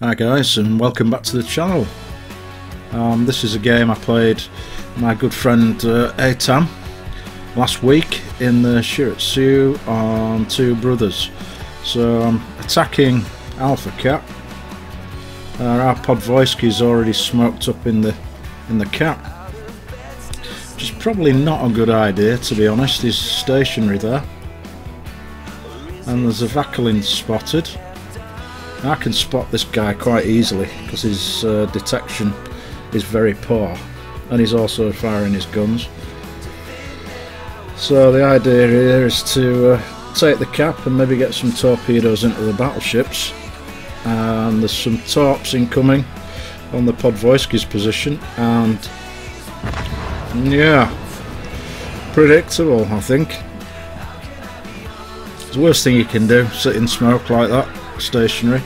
Hi guys, and welcome back to the channel. This is a game I played my good friend Atam last week in the Shiratsuyu on Two Brothers. So I'm attacking Alpha Cap. Our Podvoisky's already smoked up in the cap, which is probably not a good idea, to be honest. He's stationary there, and there's a Vakalin spotted. I can spot this guy quite easily because his detection is very poor, and he's also firing his guns. So the idea here is to take the cap and maybe get some torpedoes into the battleships. And there's some torps incoming on the Podvoisky's position, and yeah, predictable, I think. It's the worst thing you can do, sit in smoke like that, stationary.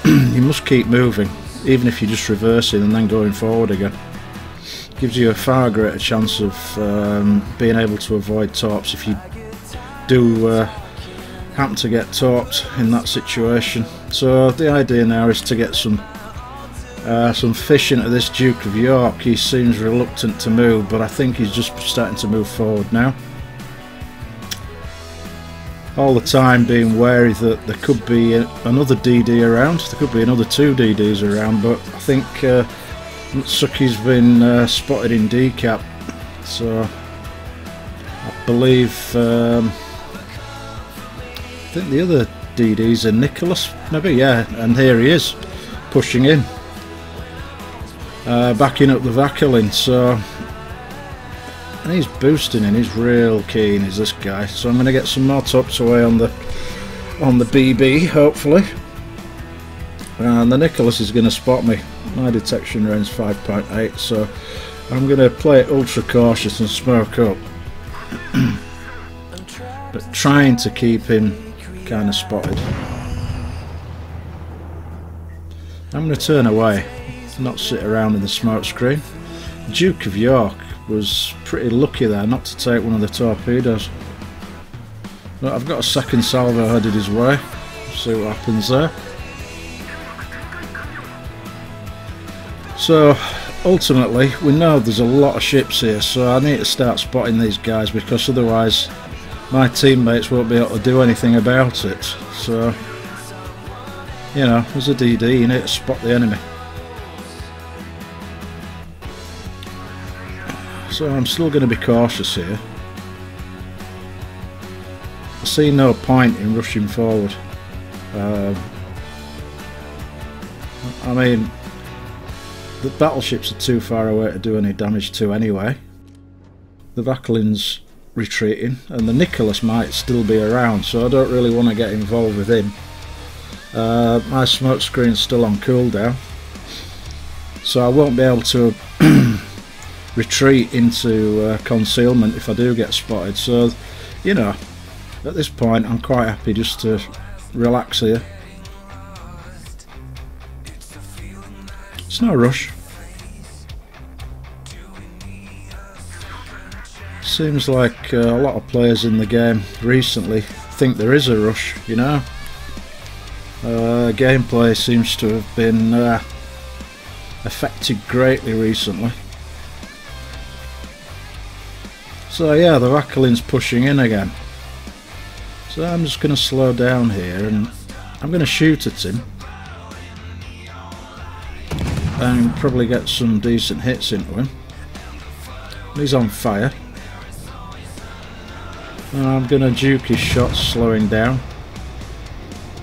You must keep moving, even if you're just reversing and then going forward again. Gives you a far greater chance of being able to avoid torps if you do happen to get torped in that situation. So the idea now is to get some fish into this Duke of York. He seems reluctant to move, but I think he's just starting to move forward now. All the time being wary that there could be another DD around, there could be another two DDs around, but I think Mutsuki's been spotted in D-cap, so I believe I think the other DDs are Nicholas, maybe, yeah, and here he is, pushing in, backing up the Vakalin, so. And he's boosting in, he's real keen, is this guy. So I'm going to get some more tops away on the BB, hopefully. And the Nicholas is going to spot me. My detection range 5.8, so I'm going to play it ultra cautious and smoke up. But trying to keep him kind of spotted. I'm going to turn away, not sit around in the smoke screen. Duke of York was pretty lucky there not to take one of the torpedoes. But I've got a second salvo headed his way. See what happens there. So ultimately we know there's a lot of ships here, so I need to start spotting these guys, because otherwise my teammates won't be able to do anything about it. So, you know, as a DD you need to spot the enemy. So I'm still going to be cautious here. I see no point in rushing forward. I mean, the battleships are too far away to do any damage to anyway. The Vakalin's retreating, and the Nicholas might still be around, so I don't really want to get involved with him. My smoke screen's still on cooldown, so I won't be able to retreat into concealment if I do get spotted. So, you know, at this point I'm quite happy just to relax here. It's no rush. Seems like a lot of players in the game recently think there is a rush, you know. Gameplay seems to have been affected greatly recently. So yeah, the Vakalin's pushing in again. So I'm just going to slow down here, and I'm going to shoot at him and probably get some decent hits into him. He's on fire. And I'm going to juke his shots, slowing down,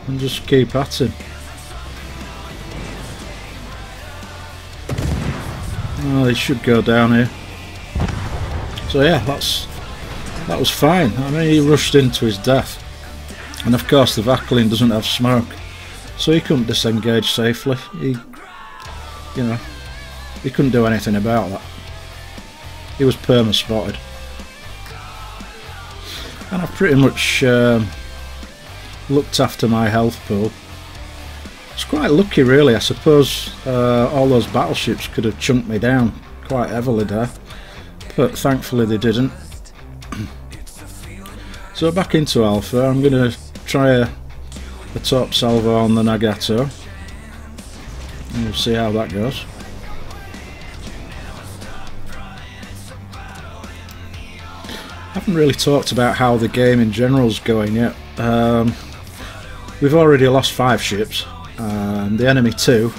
and just keep at him. Oh, he should go down here. So yeah, that was fine. I mean, he rushed into his death, and of course the Vakalin doesn't have smoke, so he couldn't disengage safely. He couldn't do anything about that. He was perma spotted, and I've pretty much looked after my health pool. It's quite lucky, really. I suppose all those battleships could have chunked me down quite heavily there, but thankfully they didn't. So back into Alpha, I'm going to try a top salvo on the Nagato. We'll see how that goes. I haven't really talked about how the game in general is going yet. We've already lost 5 ships, and the enemy 2.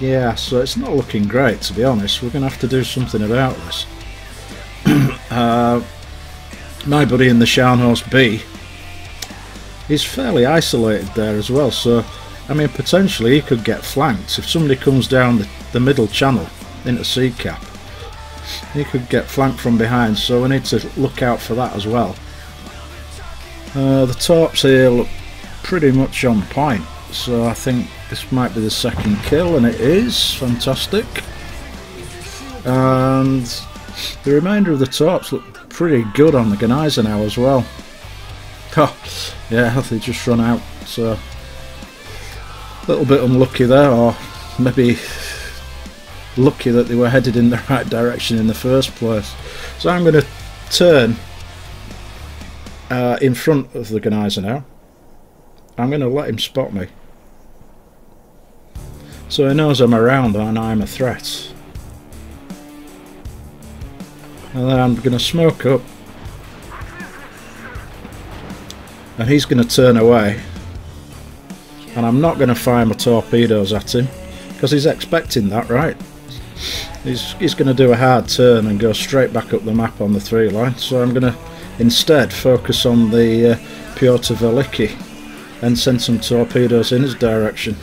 Yeah, so it's not looking great, to be honest. We're going to have to do something about this. My buddy in the Scharnhorst B, he's fairly isolated there as well, so I mean potentially he could get flanked. If somebody comes down the middle channel into Sea Cap, he could get flanked from behind, so we need to look out for that as well. The torps here look pretty much on point, so I think this might be the second kill, and it is fantastic. And the remainder of the torps look pretty good on the Gneiser now as well. Oh, yeah, they just run out, so a little bit unlucky there, or maybe lucky that they were headed in the right direction in the first place. So I'm going to turn in front of the Gneiser now. I'm going to let him spot me, so he knows I'm around and I'm a threat. And then I'm going to smoke up, and he's going to turn away, and I'm not going to fire my torpedoes at him because he's expecting that, right? He's going to do a hard turn and go straight back up the map on the 3 line, so I'm going to instead focus on the Pyotr Veliki and send some torpedoes in his direction.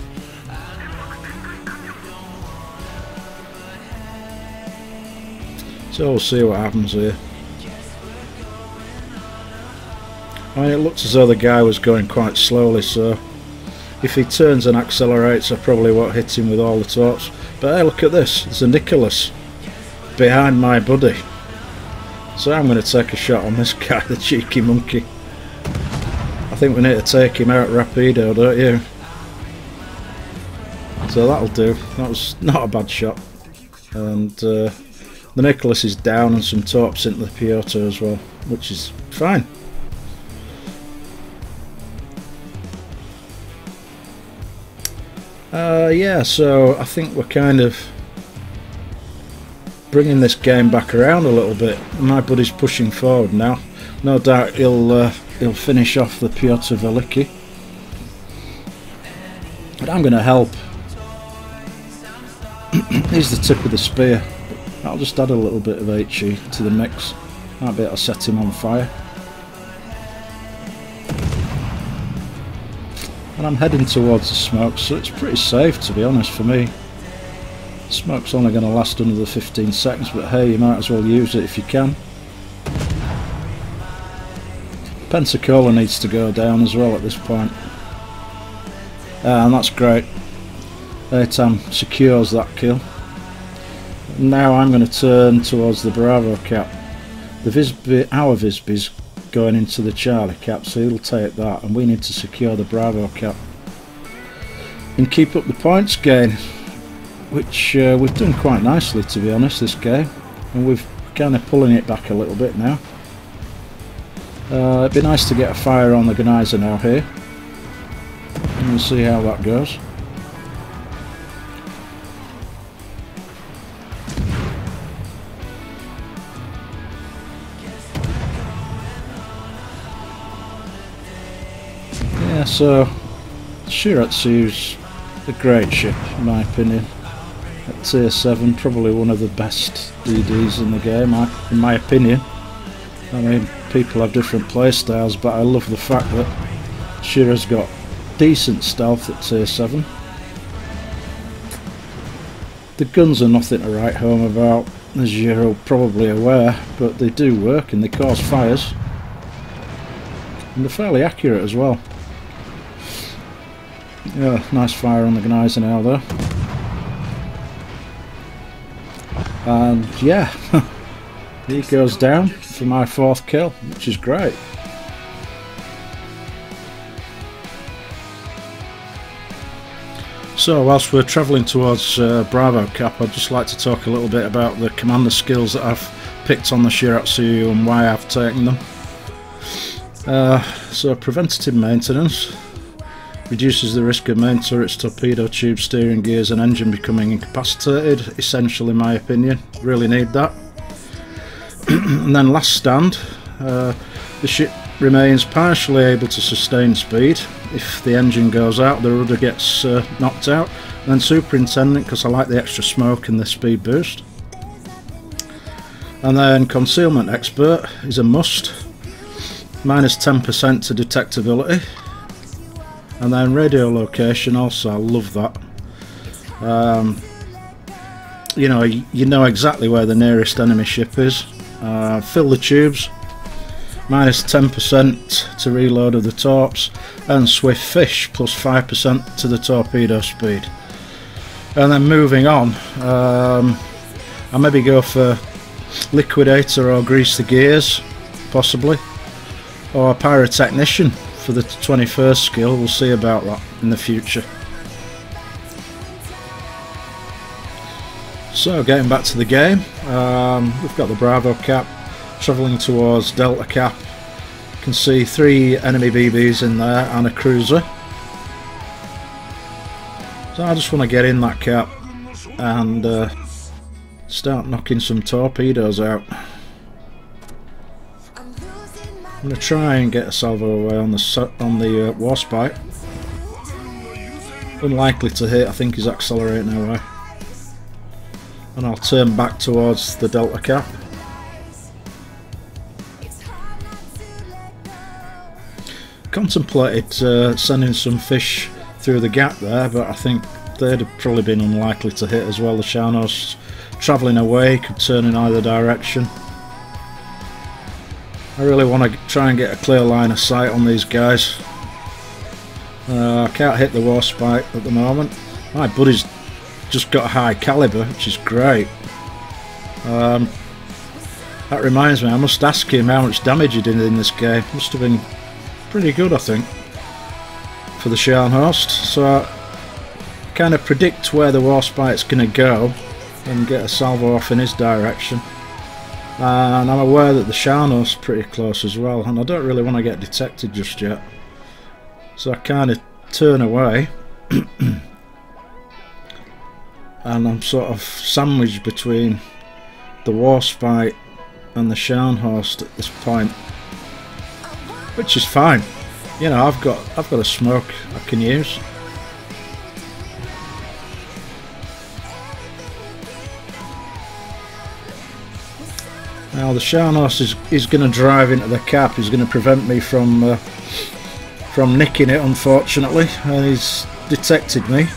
So we'll see what happens here. I mean, it looks as though the guy was going quite slowly, so if he turns and accelerates I probably won't hit him with all the torps. But hey, look at this, there's a Nicholas behind my buddy. So I'm going to take a shot on this guy, the cheeky monkey. I think we need to take him out rapido, don't you? So that'll do. That was not a bad shot. And the Nicholas is down, and some torps into the Pyotr as well, which is fine. Yeah, so I think we're kind of bringing this game back around a little bit. My buddy's pushing forward now. No doubt he'll finish off the Pyotr Veliki. But I'm going to help. He's the tip of the spear. I'll just add a little bit of HE to the mix. Might be able to set him on fire. And I'm heading towards the smoke, so it's pretty safe, to be honest, for me. Smoke's only going to last another 15 seconds, but hey, you might as well use it if you can. Pensacola needs to go down as well at this point. And that's great. Atam secures that kill. Now I'm going to turn towards the Bravo cap. The Visby, our Visby's going into the Charlie cap, so he'll take that, and we need to secure the Bravo cap and keep up the points gain, which we've done quite nicely, to be honest, this game, and we're kind of pulling it back a little bit now. It'd be nice to get a fire on the Gneiser now here, and we'll see how that goes. Yeah, so Shiratsuyu's a great ship in my opinion. At tier 7, probably one of the best DDs in the game, in my opinion. I mean, people have different playstyles, but I love the fact that Shira's got decent stealth at tier 7. The guns are nothing to write home about, as you're probably aware, but they do work and they cause fires. And they're fairly accurate as well. Yeah, nice fire on the Gneiser now though. And yeah, he goes down for my 4th kill, which is great. So whilst we're travelling towards Bravo cap, I'd just like to talk a little bit about the commander skills that I've picked on the Shiratsuyu and why I've taken them. So preventative maintenance. Reduces the risk of main turrets, torpedo tubes, steering gears and engine becoming incapacitated. Essential in my opinion. Really need that. And then last stand. The ship remains partially able to sustain speed. If the engine goes out, the rudder gets knocked out. And then superintendent, because I like the extra smoke and the speed boost. And then concealment expert is a must. Minus 10% to detectability. And then radio location also, I love that. You know exactly where the nearest enemy ship is. Fill the tubes. Minus 10% to reload of the torps. And swift fish, plus 5% to the torpedo speed. And then moving on, I'll maybe go for liquidator or grease the gears, possibly. Or pyrotechnician for the 21st skill. We'll see about that in the future. So getting back to the game, we've got the Bravo cap travelling towards Delta cap. You can see 3 enemy BBs in there and a cruiser. So I just want to get in that cap and start knocking some torpedoes out. I'm going to try and get a salvo away on the Warspite. Unlikely to hit, I think he's accelerating away. And I'll turn back towards the Delta cap. Contemplated sending some fish through the gap there, but I think they'd have probably been unlikely to hit as well. The Sharnos travelling away, could turn in either direction. I really want to try and get a clear line of sight on these guys. I can't hit the Warspite at the moment. My buddy's just got a high caliber, which is great. That reminds me, I must ask him how much damage he did in this game. Must have been pretty good, I think, for the Scharnhorst. So I kind of predict where the Warspite's going to go and get a salvo off in his direction. And I'm aware that the Scharnhorst's pretty close as well, and I don't really want to get detected just yet. So I kind of turn away. And I'm sort of sandwiched between the Warspite and the Scharnhorst at this point. Which is fine. You know, I've got a smoke I can use. Now the Scharnhorst is going to drive into the cap. He's going to prevent me from nicking it, unfortunately, and he's detected me.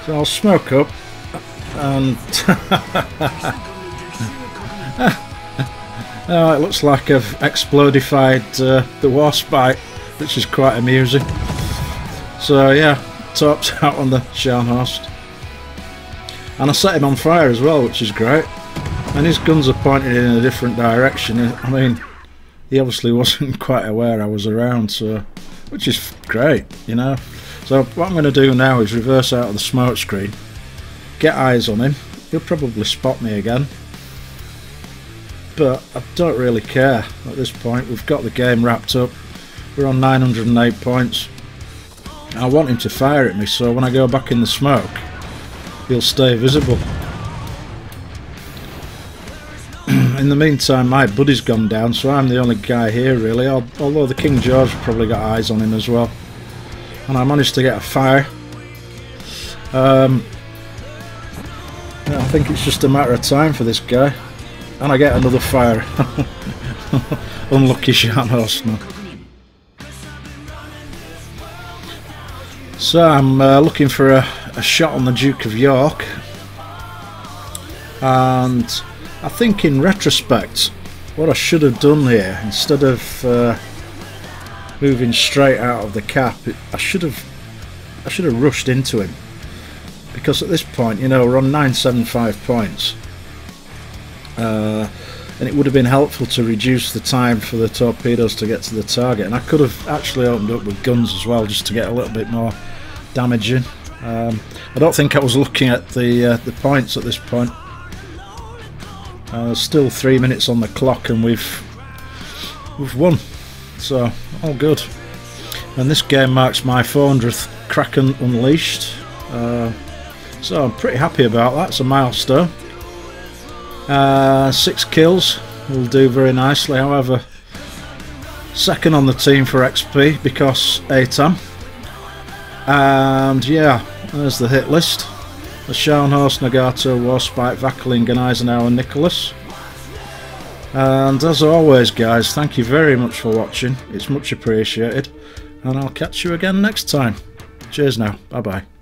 So I'll smoke up and oh, it looks like I've explodified the Warspite, which is quite amusing. So yeah, torps out on the Scharnhorst, and I set him on fire as well, which is great. And his guns are pointed in a different direction. I mean, he obviously wasn't quite aware I was around, so, which is great, you know. So what I'm going to do now is reverse out of the smoke screen, get eyes on him. He'll probably spot me again, but I don't really care at this point. We've got the game wrapped up. We're on 908 points. I want him to fire at me, so when I go back in the smoke, he'll stay visible. In the meantime, my buddy's gone down, so I'm the only guy here really, although the King George probably got eyes on him as well. And I managed to get a fire. I think it's just a matter of time for this guy. And I get another fire. Unlucky Scharnhorst now. So I'm looking for a shot on the Duke of York. And I think in retrospect, what I should have done here, instead of moving straight out of the cap, I should have rushed into him, because at this point, you know, we're on 975 points, and it would have been helpful to reduce the time for the torpedoes to get to the target, and I could have actually opened up with guns as well, just to get a little bit more damage in. I don't think I was looking at the points at this point. There's still 3 minutes on the clock and we've won, so all good. And this game marks my 400th Kraken Unleashed. So I'm pretty happy about that. It's a milestone. 6 kills will do very nicely. However, second on the team for XP because ATAM. And yeah, there's the hit list. The Scharnhorst, Nagato, Warspite, Vackling, and Eisenhower, Nicholas. And as always guys, thank you very much for watching. It's much appreciated. And I'll catch you again next time. Cheers now. Bye bye.